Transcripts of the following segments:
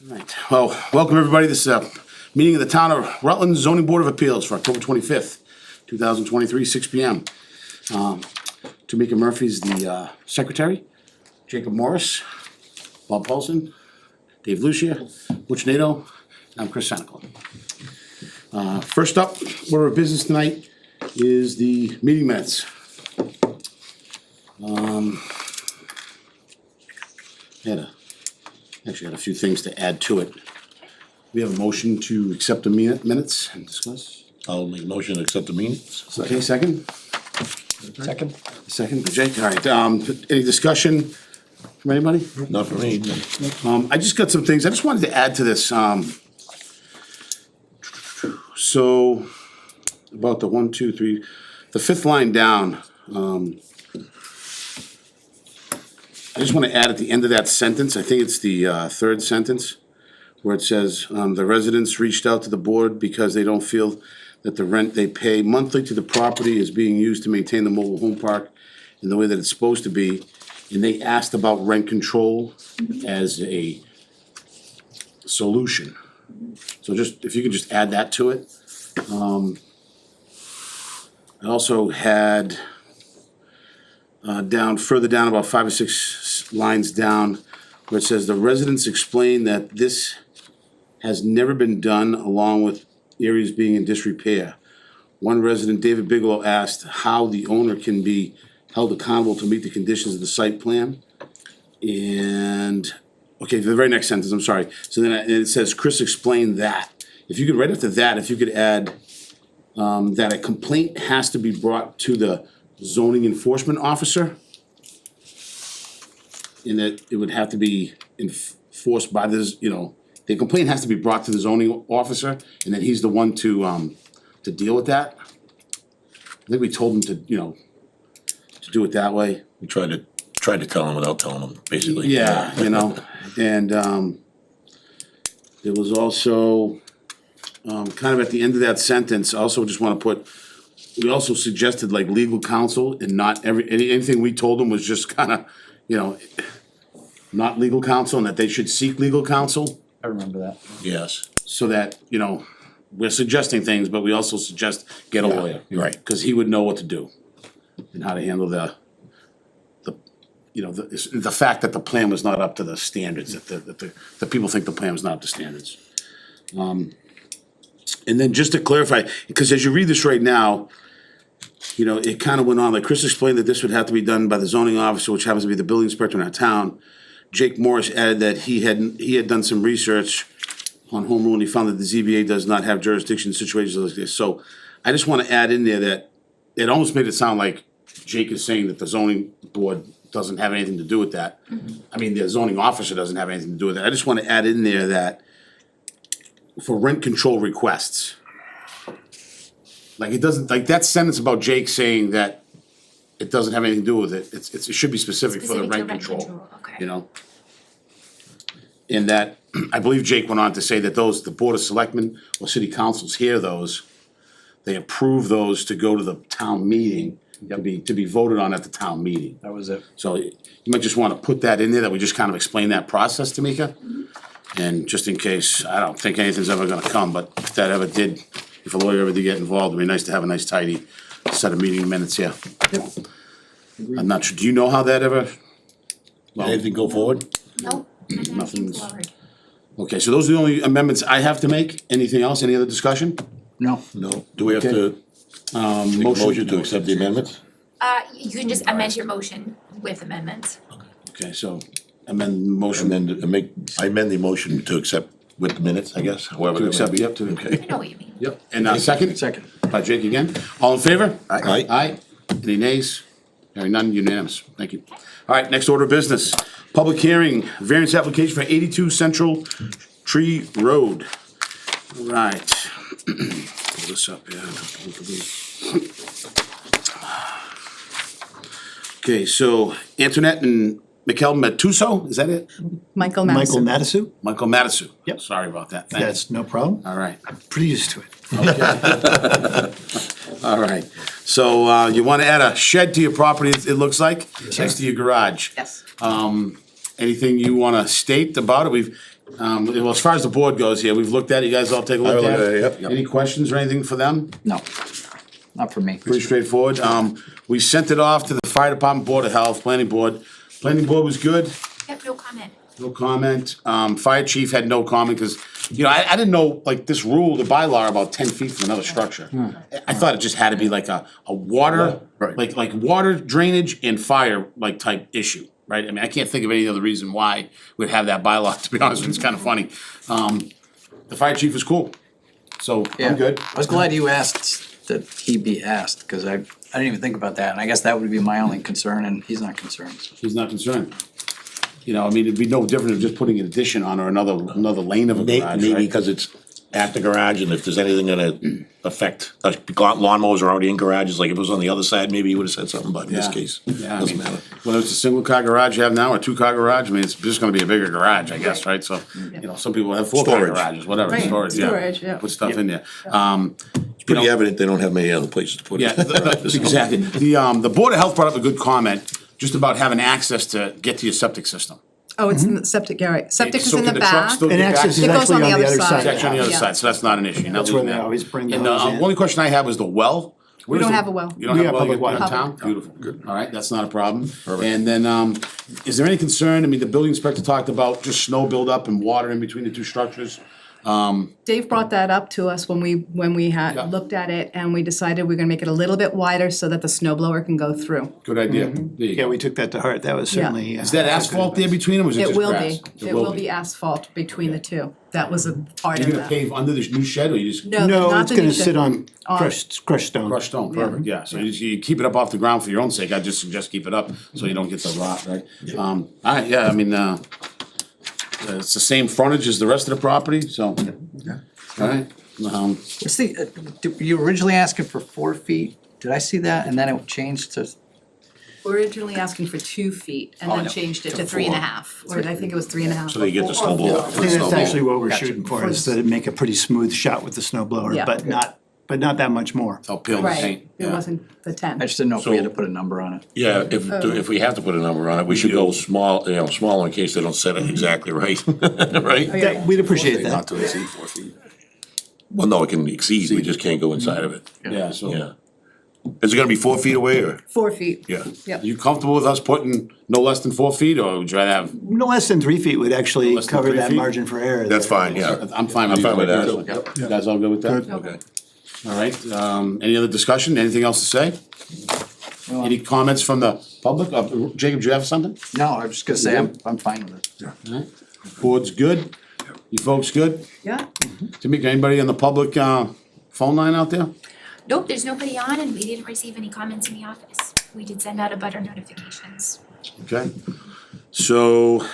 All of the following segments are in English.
Right. Well, welcome everybody. This is a meeting of the Town of Rutland Zoning Board of Appeals for October 25th, 2023, 6 p.m. Tamika Murphy's the secretary. Jacob Morris, Bob Paulson, Dave Lucia, Butch Nato, and I'm Chris Senical. First up, order of business tonight is the meeting minutes. Actually had a few things to add to it. We have a motion to accept the minutes and discuss. I'll make a motion to accept the minutes. Okay, second? Second. Second, for Jake, all right, any discussion from anybody? Not for me. I just got some things, I just wanted to add to this, so, about the 1, 2, 3, the fifth line down, I just wanna add at the end of that sentence, I think it's the, third sentence, where it says, the residents reached out to the board because they don't feel that the rent they pay monthly to the property is being used to maintain the mobile home park in the way that it's supposed to be. And they asked about rent control as a solution. So just, if you could just add that to it. I also had further down, about 5 or 6 lines down, where it says, the residents explain that this has never been done, along with areas being in disrepair. One resident, David Bigelow, asked how the owner can be held accountable to meet the conditions of the site plan. And, okay, the very next sentence, I'm sorry. So then it says, Chris explained that. If you could, right after that, if you could add, that a complaint has to be brought to the zoning enforcement officer. And that it would have to be enforced by this, the complaint has to be brought to the zoning officer, and then he's the one to deal with that. I think we told him to to do it that way. We tried to tell him without telling him, basically. Yeah, and there was also, kind of at the end of that sentence, I also just wanna put, we also suggested like legal counsel, and not anything we told them was just kinda, not legal counsel, and that they should seek legal counsel. I remember that. Yes. So that, we're suggesting things, but we also suggest get a lawyer. Right. Cause he would know what to do and how to handle the fact that the plan was not up to the standards, that the people think the plan was not up to standards. And then just to clarify, because as you read this right now, it kind of went on, like Chris explained that this would have to be done by the zoning officer, which happens to be the building inspector in our town. Jake Morris added that he had done some research on home rule, and he found that the ZBA does not have jurisdiction in situations like this. So I just wanna add in there that it almost made it sound like Jake is saying that the zoning board doesn't have anything to do with that. I mean, the zoning officer doesn't have anything to do with that. I just wanna add in there that for rent control requests, like it doesn't, like that sentence about Jake saying that it doesn't have anything to do with it, it should be specific for the Specific to rent rent control. control, okay. And that, I believe Jake went on to say that the Board of Selectmen or City Councils hear those, they approve those to go to the town meeting, to be voted on at the town meeting. That was it. So you might just wanna put that in there, that we just kind of explain that process, Tamika. And just in case, I don't think anything's ever gonna come, but if that ever did, if a lawyer ever did get involved, it'd be nice to have a nice tidy set of meeting minutes here. I'm not sure, do you know how that ever? Anything go forward? Nope, nothing Nothing's- forward. Okay, so those are the only amendments I have to make. Anything else, any other discussion? No. No. Do we have Okay. to make a motion to accept the amendments? You can just amend your motion with amendments. Okay, so amend the motion. And then I amend the motion to accept with the minutes, I guess, however. To accept, yep, to, I Okay. know what you mean. yep. And second? Second. By Jake again. All in favor? Aye. Aye. Any nays? Hearing none, unanimous. Thank you. All right, next order of business. Public hearing, variance application for 82 Central Tree Road. All right. Pull this up, yeah. Okay, so Antoinette and Mikel Matuso, is that it? Michael Michael Madison. Matasu? Michael Matuso. Yep. Sorry about that. Thank you. That's no problem. All right. Pretty used to it. All right, so you wanna add a shed to your property, it looks like, next to your garage. Yes. anything you wanna state about it? Well, as far as the board goes here, we've looked at it, you guys all take a look at it? Yep. Any questions or anything for them? No, not for me. Pretty straightforward. We sent it off to the fire department, board of health, planning board. Planning board was good, Yep, no comment. no comment. Fire chief had no comment, cause, you know, I didn't know, like, this rule, the bylaw about 10 feet from another structure. I thought it just had to be like a water, right. like water drainage and fire, like, type issue, right? I mean, I can't think of any other reason why we'd have that bylaw, to be honest with you, it's kinda funny. The fire chief was cool, so Yeah. I'm good. I was glad you asked that he be asked, cause I didn't even think about that, and I guess that would be my only concern, and he's not concerned. He's not concerned. You know, I mean, it'd be no different than just putting an addition on or another lane of a garage, Maybe right? because it's at the garage, and if there's anything gonna affect, lawnmowers are already in garages, like if it was on the other side, maybe he would've said something, but in this Yeah. case, Yeah, I doesn't mean, matter. whether it's a single car garage you have now or 2-car garage, I mean, it's just gonna be a bigger garage, I guess, right? So, you know, some people have 4-car Storage. garages, whatever, Right, storage, yeah. storage, yeah. Put stuff in there. It's pretty evident they don't have many other places to put Yeah, it. exactly. The Board of Health brought up a good comment, just about having access to get to your septic system. Oh, it's in the septic, yeah, right. Septic is So in can the truck back. still It get And back? access is goes actually on the on the other other side. side. It's actually on the other Yeah. side, so that's not an issue. You're not That's where losing they that. always bring the And hose in. only question I have was the well. Where's We don't the- have a well. You don't We have a have well, public you got water. in town? Beautiful, good. All right, that's not a problem. And then, is there any concern, I mean, the building inspector talked about just snow buildup and water in between the two structures. Dave brought that up to us when we Yeah. had looked at it, and we decided we're gonna make it a little bit wider so that the snow blower can go through. Good idea. There you Yeah, go. we took that to heart, that was certainly. Is that asphalt there between them, or is it It just will grass? be, it will be asphalt between the two. That was a part You're of gonna that. pave under this new shed, or you just? No, No, not it's the new gonna shed. sit on On- crushed stone. Crushed stone, perfect, yeah, so you keep it up off the ground for your own sake, I just suggest keep it up, so you don't get the rot, right? Alright, yeah, I mean, it's the same frontage as the rest of the property, so. Alright, What's you were originally asking for 4 feet, did I see that, and then it changed to, We're originally asking for 2 feet and then changed it to 3.5, or I think it was 3.5. So they get the snow blower. I think that's actually what we're Gotcha. shooting for, is to make a pretty smooth shot with the snow blower, Yeah. but not that much more. I'll peel the Right, paint, it yeah. wasn't the 10. I just didn't know if we had to So- put a number on it. Yeah, if we have to put a number on it, we should go small, smaller in case they don't set it exactly right, right? That, we'd appreciate that. Not to exceed 4 feet. Well, no, it can exceed, we just can't go inside of it, Yeah, so, yeah. Is it gonna be 4 feet away, or? 4 feet. Yeah. Yep. you comfortable with us putting no less than 4 feet, or would you rather have? No less than 3 feet would actually Less than cover 3 that feet? margin for error. That's there. fine, yeah. I'm fine with I'm fine with that. personally. You guys all good with that? Okay. Alright, any other discussion, anything else to say? Any comments from the public? Jacob, do you have something? No, I was just gonna say, I'm fine with it. Alright. Board's good? You folks good? Yeah, Tamika, anybody on the public, phone line out there? Nope, there's nobody on and we didn't receive any comments in the office. We did send out a butter notifications. Okay, so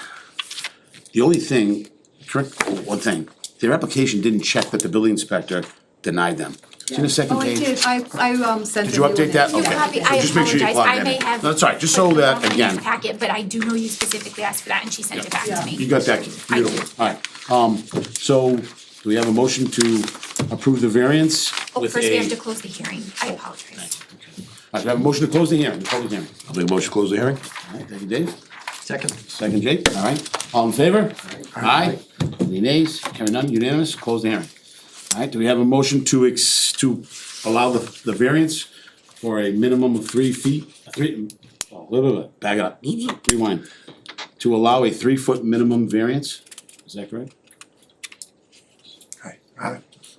the only thing, correct, one thing, their application didn't check that the building inspector denied them. It's in the second oh, I page. did, I sent it. Did you update that? You Okay. copy, So I just make sure you apologize, plug I that may in. have. No, that's all right, just so put the that, wrong thing in again, the Packet, but I do know you specifically asked for that and she sent it back to me. you got that, I do. beautiful, alright, so, do we have a motion to approve the variance Oh, with first we have a? to close the hearing, I apologize. Alright, we have a motion to close the hearing, public hearing. I'll make a motion to close the hearing? Alright, thank you, Dave. Second. Second, Jake, alright, all in favor? Aye. Any nays, hearing none, unanimous, close the hearing. Alright, do we have a motion to allow the variance for a minimum of 3 feet, back it up, rewind. To allow a 3-foot minimum variance, is that correct?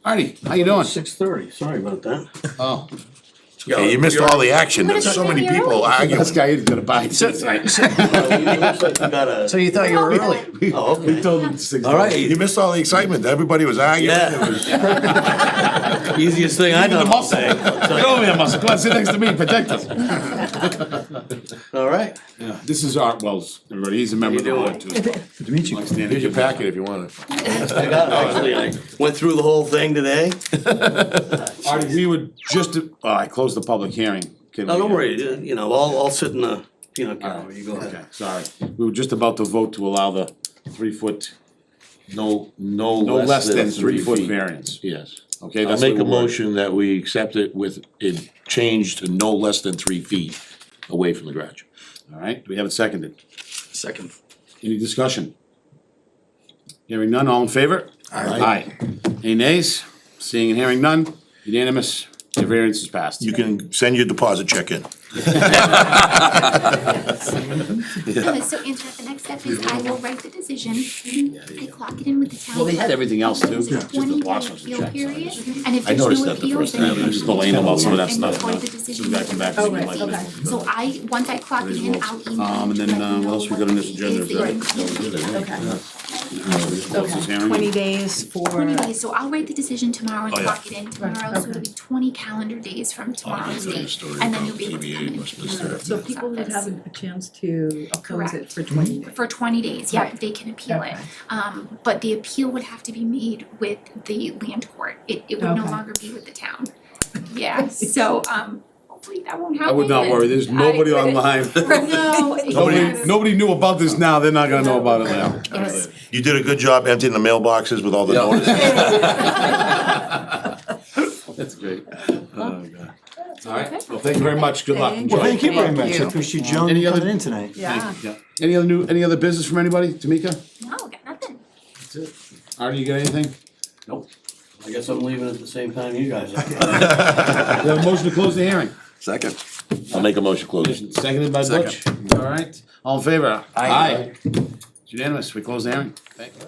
Artie, how you doing? 6:30, sorry about that. Oh, Yeah, you missed all the action, Could've there's so been many here people early. arguing. this guy is gonna buy it tonight. Looks like you got a. So you thought you were early? Oh, We okay. told him 6. All right. You missed all the excitement, everybody was arguing. Yeah. It was- Easiest thing I done all day. Get over here, muscle, come on, sit next to me, protect us. All right. Yeah, this is Art Wells, everybody, he's a member of the board too. Good to meet you. Here's your packet if you want it. I got it, actually. I went through the whole thing today. Artie, we would just, I closed the public hearing. Kidding No, me. don't worry, you know, I'll sit in the peanut gallery, you go Okay, ahead. sorry. We were just about to vote to allow the 3-foot, No no less than 3-foot feet. variance. Yes. Okay, I'll that's make what a we're- motion that we accept it with it changed to no less than 3 feet away from the garage. All right, do we have it seconded? Second. Any discussion? Hearing none, all in favor? Aye. Any nays? Seeing and hearing none, unanimous, the variance is passed. You can send your deposit check in. So Andrew, the next step is I will write the decision, I clock it in with the town. Well, they had everything else too, There's a just the 20-day loss was appeal checked. period, and if I there's noticed no that the appeals, first then time. you Just delaying about some of that and stuff. record the So decision we gotta with come the back to rest you of like the that. team. So once I clock it in, I'll email. And then, what else we got on this agenda? Is that you Close this hearing. 20 days for. 20 days, so I'll write the decision tomorrow and Oh, yeah. clock it in tomorrow, so it'll be 20 calendar days from tomorrow's date, and then you'll be able to come in and do the So people would have a chance to oppose it for 20 days. For 20 days, yeah, Right. they can appeal it. Okay. But the appeal would have to be made with the land court. It would no Okay. longer be with the town. Yeah, so, hopefully that won't happen. I would not worry, there's nobody online. No. Nobody knew about this now, they're not gonna know about it now. Yes. You did a good job emptying the mailboxes with all the notices. That's great. Oh, God. All right, well, thank you very much, good luck, enjoy. Well, thank you very much. I you. appreciate Joan Any other- coming in tonight. Yeah. Yeah. Any other business from anybody, Tamika? No, got nothing. Artie, you got anything? Nope. I guess I'm leaving at the same time you guys are. We have a motion to close the hearing. Second. I'll make a motion close. Seconded by Butch, all right, all in favor? Aye. It's unanimous, we close the hearing. Thank you.